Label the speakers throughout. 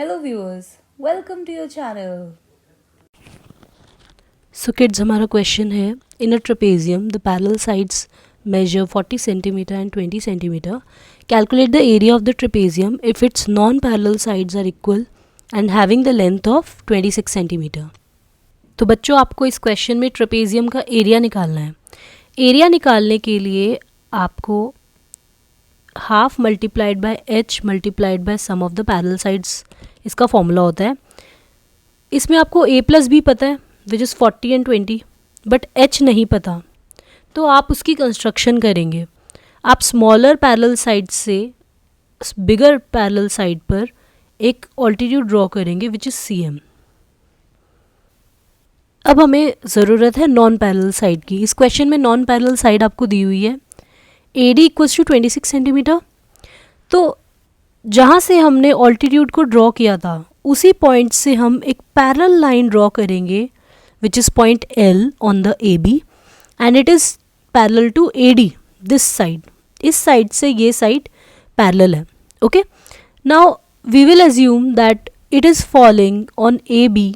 Speaker 1: Hello viewers, welcome to your channel.
Speaker 2: So kids, हमारा question है in a trapezium the parallel sides measure 40 cm and 20 cm. Calculate the area of the trapezium if its non-parallel sides are equal and having the length of 26 cm. तो बच्चों आपको इस question में trapezium का area निकालना है. Area निकालने के लिए आपको half multiplied by h multiplied by sum of the parallel sides इसका फॉर्मूला होता है. इसमें आपको a प्लस बी पता है which is 40 and 20, but h नहीं पता, तो आप उसकी कंस्ट्रक्शन करेंगे. आप स्मॉलर पैरेलल साइड से बिगर पैरेलल साइड पर एक ऑल्टीट्यूड ड्रॉ करेंगे विच इज़ cm. अब हमें ज़रूरत है नॉन पैरेलल साइड की. इस क्वेश्चन में नॉन पैरेलल साइड आपको दी हुई है AD इक्वल्स टू 26 सेंटीमीटर. तो जहाँ से हमने ऑल्टीट्यूड को ड्रॉ किया था उसी पॉइंट से हम एक पैरेलल लाइन ड्रॉ करेंगे which is point L on the AB and it is parallel to AD this side. इस साइड से ये साइड पैरेलल है. Okay, now we will assume that it is following on AB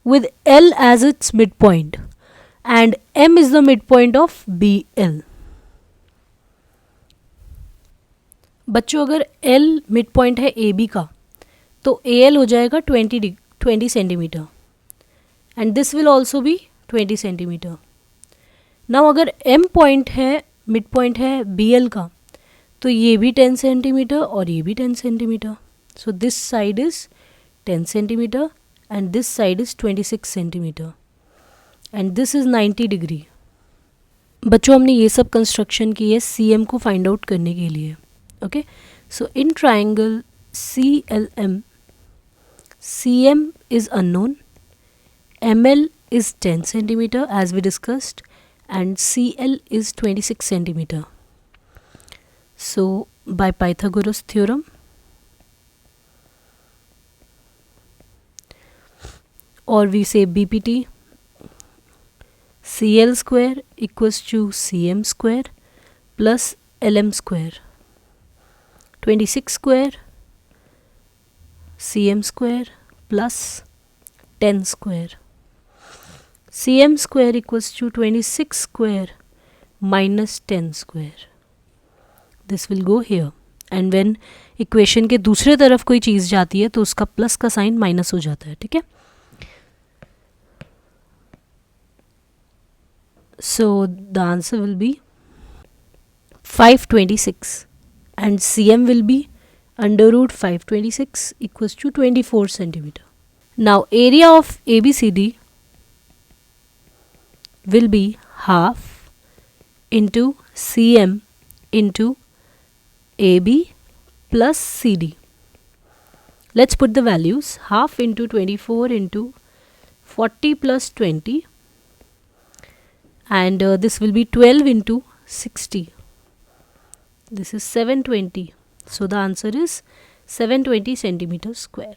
Speaker 2: with L as its midpoint and M is the midpoint of BL. बच्चों अगर L midpoint है AB का तो AL हो जाएगा 20 centimetre and this will also be 20 centimetre. Now अगर M point है midpoint है BL का तो ये भी 10 सेंटीमीटर और ये भी 10 centimetre. So this side is 10 centimetre and this side is 26 centimeter and this is 90 degree. बच्चों हमने ये सब कंस्ट्रक्शन की है CM को फाइंड आउट करने के लिए. Okay, so in triangle CLM CM is unknown, ML is 10 centimeter as we discussed and CL is 26 centimeter. So by Pythagoras theorem or we say BPT, CL square equals to CM square plus LM square. 26 square CM square plus 10 square. CM square equals to 26 square minus 10 square. This will go here and when equation के दूसरे तरफ कोई चीज़ जाती है तो उसका plus का sign minus हो जाता है. ठीक है, so the answer will be 526 and CM will be under root 526 equals to 24 centimeter. Now area of ABCD will be half into CM into AB plus CD. Let's put the values. Half into 24 into 40 plus 20 and this will be 12 into 60. This is 720. So the answer is 720 centimeters square.